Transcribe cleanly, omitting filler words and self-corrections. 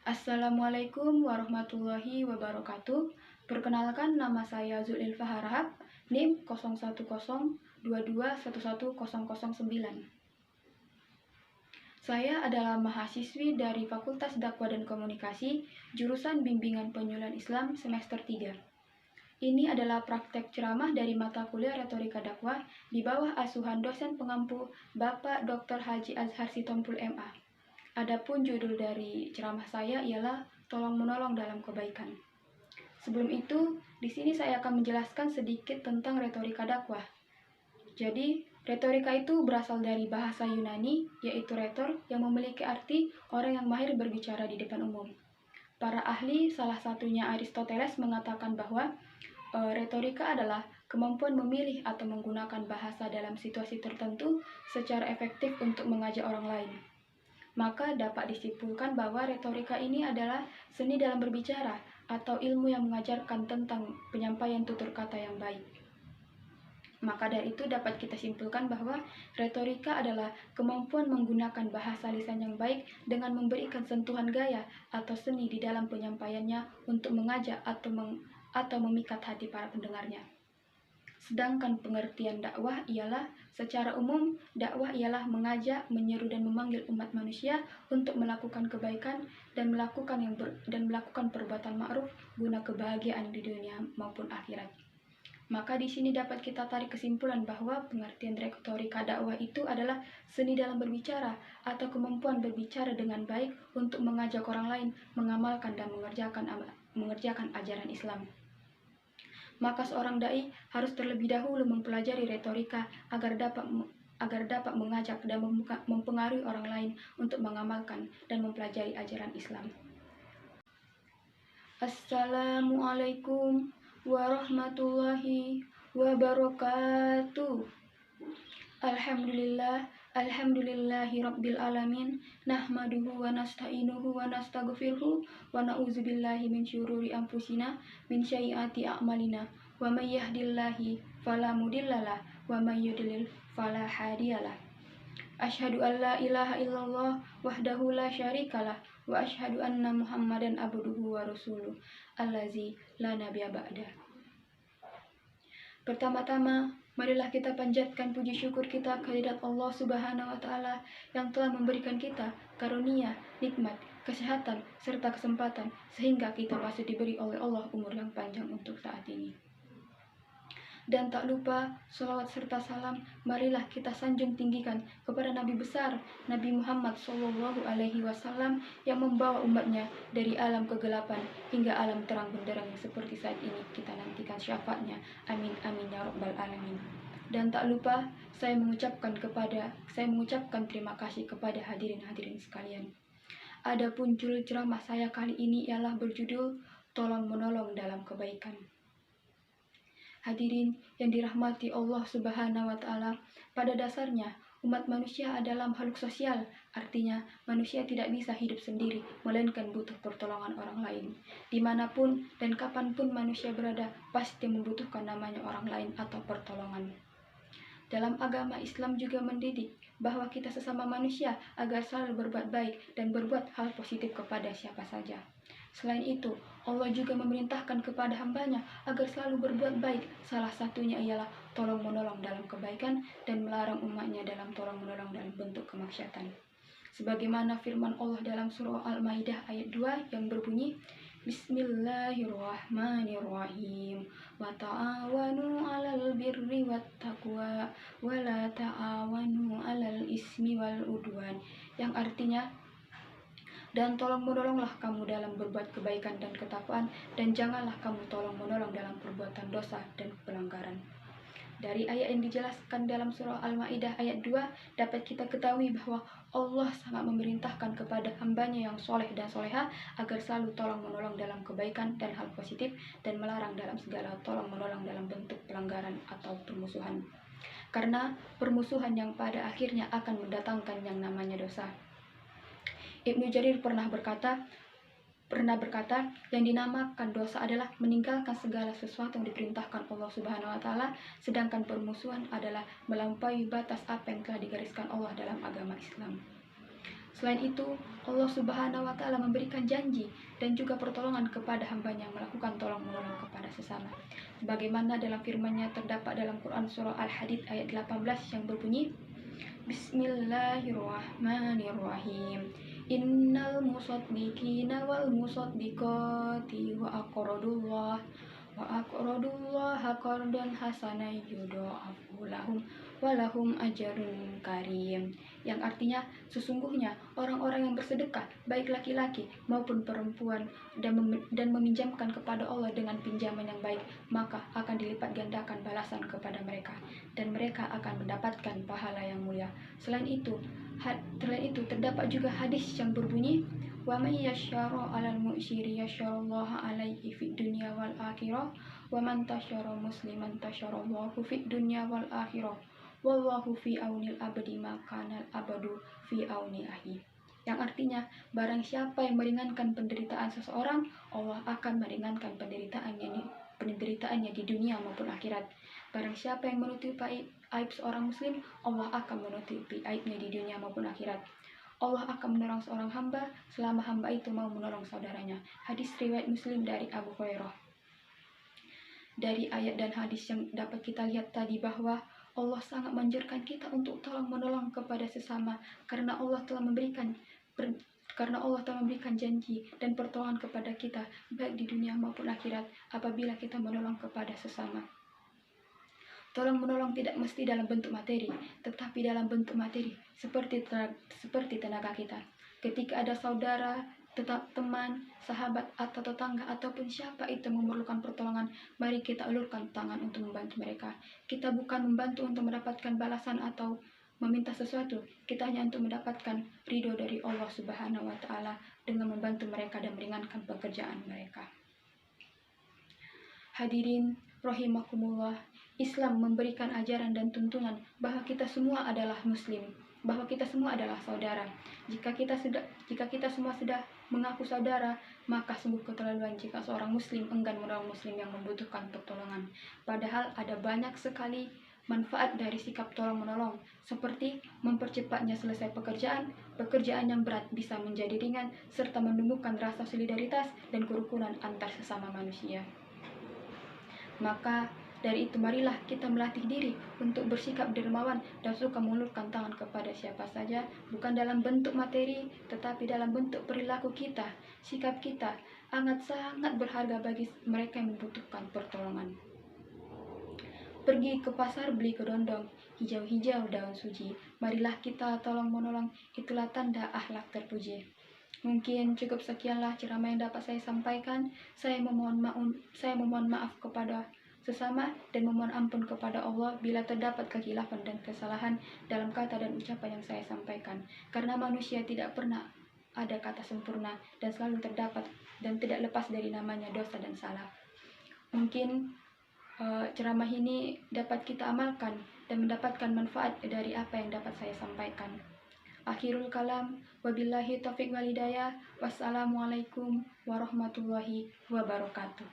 Assalamualaikum warahmatullahi wabarakatuh. Perkenalkan, nama saya Zulilfa Harahap, NIM 0102211009. Saya adalah mahasiswi dari Fakultas Dakwah dan Komunikasi, jurusan Bimbingan Penyuluhan Islam semester 3. Ini adalah praktek ceramah dari mata kuliah Retorika Dakwah di bawah asuhan dosen pengampu Bapak Dr. Haji Azhar Sitompul MA. Adapun judul dari ceramah saya ialah Tolong Menolong dalam Kebaikan. Sebelum itu, di sini saya akan menjelaskan sedikit tentang retorika dakwah. Jadi, retorika itu berasal dari bahasa Yunani, yaitu retor, yang memiliki arti orang yang mahir berbicara di depan umum. Para ahli, salah satunya Aristoteles, mengatakan bahwa retorika adalah kemampuan memilih atau menggunakan bahasa dalam situasi tertentu secara efektif untuk mengajak orang lain. Maka dapat disimpulkan bahwa retorika ini adalah seni dalam berbicara atau ilmu yang mengajarkan tentang penyampaian tutur kata yang baik. Maka dari itu dapat kita simpulkan bahwa retorika adalah kemampuan menggunakan bahasa lisan yang baik dengan memberikan sentuhan gaya atau seni di dalam penyampaiannya untuk mengajak atau memikat hati para pendengarnya. Sedangkan pengertian dakwah ialah, secara umum, dakwah ialah mengajak, menyeru dan memanggil umat manusia untuk melakukan kebaikan dan melakukan perbuatan ma'ruf guna kebahagiaan di dunia maupun akhirat. Maka di sini dapat kita tarik kesimpulan bahwa pengertian retorika dakwah itu adalah seni dalam berbicara atau kemampuan berbicara dengan baik untuk mengajak orang lain mengamalkan dan mengerjakan ajaran Islam. Maka seorang dai harus terlebih dahulu mempelajari retorika agar dapat mengajak dan mempengaruhi orang lain untuk mengamalkan dan mempelajari ajaran Islam. Assalamualaikum warahmatullahi wabarakatuh. Alhamdulillahi rabbil alamin, nahmaduhu wa nasta'inuhu wa nastaghfiruhu wa na'udzubillahi min syururi anfusina min sayyiati a'malina, wa may yahdihillahu fala mudhillalah wa may yudlil fala hadiyalah. Asyhadu an la ilaha illallah wahdahu la syarikalah wa asyhadu anna Muhammadan abduhu wa rasuluh allazi la nabiyya ba'dah. Pertama-tama, marilah kita panjatkan puji syukur kita kehadirat Allah Subhanahu wa Ta'ala yang telah memberikan kita karunia, nikmat, kesehatan, serta kesempatan sehingga kita masih diberi oleh Allah umur yang panjang untuk saat ini. Dan tak lupa, sholawat serta salam marilah kita sanjung tinggikan kepada Nabi besar, Nabi Muhammad SAW yang membawa umatnya dari alam kegelapan hingga alam terang benderang yang seperti saat ini kita nantikan syafaatnya. Amin amin ya rabbal alamin. Dan tak lupa, saya mengucapkan terima kasih kepada hadirin sekalian. Adapun judul ceramah saya kali ini ialah berjudul Tolong Menolong dalam Kebaikan. Hadirin yang dirahmati Allah Subhanahu wa Ta'ala, pada dasarnya umat manusia adalah makhluk sosial, artinya manusia tidak bisa hidup sendiri, melainkan butuh pertolongan orang lain. Dimanapun dan kapanpun manusia berada, pasti membutuhkan namanya orang lain atau pertolongan. Dalam agama Islam juga mendidik bahwa kita sesama manusia agar selalu berbuat baik dan berbuat hal positif kepada siapa saja. Selain itu, Allah juga memerintahkan kepada hambanya agar selalu berbuat baik. Salah satunya ialah tolong menolong dalam kebaikan dan melarang umatnya dalam tolong menolong dalam bentuk kemaksiatan. Sebagaimana firman Allah dalam surah Al-Maidah ayat 2 yang berbunyi, Bismillahirrahmanirrahim. Wa ta'awanu 'alal birri wat taqwa wa la ta'awanu 'alal ismi wal udwan. Yang artinya, dan tolong menolonglah kamu dalam berbuat kebaikan dan ketakwaan, dan janganlah kamu tolong menolong dalam perbuatan dosa dan pelanggaran. Dari ayat yang dijelaskan dalam surah Al-Maidah ayat 2 dapat kita ketahui bahwa Allah sangat memerintahkan kepada hambanya yang soleh dan soleha agar selalu tolong menolong dalam kebaikan dan hal positif, dan melarang dalam segala tolong menolong dalam bentuk pelanggaran atau permusuhan. Karena permusuhan yang pada akhirnya akan mendatangkan yang namanya dosa. Ibnu Jarir pernah berkata, yang dinamakan dosa adalah meninggalkan segala sesuatu yang diperintahkan Allah Subhanahu wa Ta'ala, sedangkan permusuhan adalah melampaui batas apa yang telah digariskan Allah dalam agama Islam. Selain itu, Allah Subhanahu wa Ta'ala memberikan janji dan juga pertolongan kepada hambanya yang melakukan tolong-menolong kepada sesama. Sebagaimana dalam firman-Nya terdapat dalam Quran surah Al-Hadid ayat 18 yang berbunyi, Bismillahirrahmanirrahim. Innal musaddiqina wal musaddiqati wa aqradullaha qardan hasanan yudha'afu lahum walahum ajrun karim, yang artinya sesungguhnya orang-orang yang bersedekah baik laki-laki maupun perempuan dan meminjamkan kepada Allah dengan pinjaman yang baik, maka akan dilipat gandakan balasan kepada mereka dan mereka akan mendapatkan pahala yang mulia. Selain itu terdapat juga hadis yang berbunyi, wa may yasyara 'alal mu'siri yasyarallahu 'alaihi fid dunya wal akhirah wa man tasyara musliman tasyarallahu fid dunya wal akhirah wallahu fi aunil abdi ma kanal abadu fi auni ahi, yang artinya barang siapa yang meringankan penderitaan seseorang, Allah akan meringankan penderitaannya di dunia maupun akhirat. Barang siapa yang menutupi aib seorang muslim, Allah akan menutupi aibnya di dunia maupun akhirat. Allah akan menolong seorang hamba selama hamba itu mau menolong saudaranya. Hadis riwayat Muslim dari Abu Hurairah. Dari ayat dan hadis yang dapat kita lihat tadi bahwa Allah sangat menganjurkan kita untuk tolong menolong kepada sesama karena Allah telah memberikan janji dan pertolongan kepada kita baik di dunia maupun akhirat apabila kita menolong kepada sesama. Tolong menolong tidak mesti dalam bentuk materi, tetapi dalam bentuk materi seperti tenaga kita. Ketika ada saudara, teman, sahabat, atau tetangga, ataupun siapa itu memerlukan pertolongan, mari kita ulurkan tangan untuk membantu mereka. Kita bukan membantu untuk mendapatkan balasan atau meminta sesuatu, kita hanya untuk mendapatkan ridho dari Allah Subhanahu wa Ta'ala dengan membantu mereka dan meringankan pekerjaan mereka. Hadirin rahimakumullah, Islam memberikan ajaran dan tuntunan bahwa kita semua adalah muslim, bahwa kita semua adalah saudara. Jika kita semua sudah mengaku saudara, maka sungguh keterlaluan jika seorang muslim enggan menolong muslim yang membutuhkan pertolongan. Padahal ada banyak sekali manfaat dari sikap tolong-menolong, seperti mempercepatnya selesai pekerjaan yang berat bisa menjadi ringan, serta menumbuhkan rasa solidaritas dan kerukunan antar sesama manusia. Maka dari itu marilah kita melatih diri untuk bersikap dermawan dan suka mengulurkan tangan kepada siapa saja, bukan dalam bentuk materi, tetapi dalam bentuk perilaku kita. Sikap kita sangat berharga bagi mereka yang membutuhkan pertolongan. Pergi ke pasar beli kedondong, hijau-hijau daun suji, marilah kita tolong menolong, itulah tanda akhlak terpuji. Mungkin cukup sekianlah ceramah yang dapat saya sampaikan. Saya memohon maaf kepada sesama dan memohon ampun kepada Allah bila terdapat kekhilafan dan kesalahan dalam kata dan ucapan yang saya sampaikan. Karena manusia tidak pernah ada kata sempurna dan selalu terdapat dan tidak lepas dari namanya dosa dan salah. Mungkin ceramah ini dapat kita amalkan dan mendapatkan manfaat dari apa yang dapat saya sampaikan. Akhirul kalam, wabillahi taufiq wal hidayah. Wassalamualaikum warahmatullahi wabarakatuh.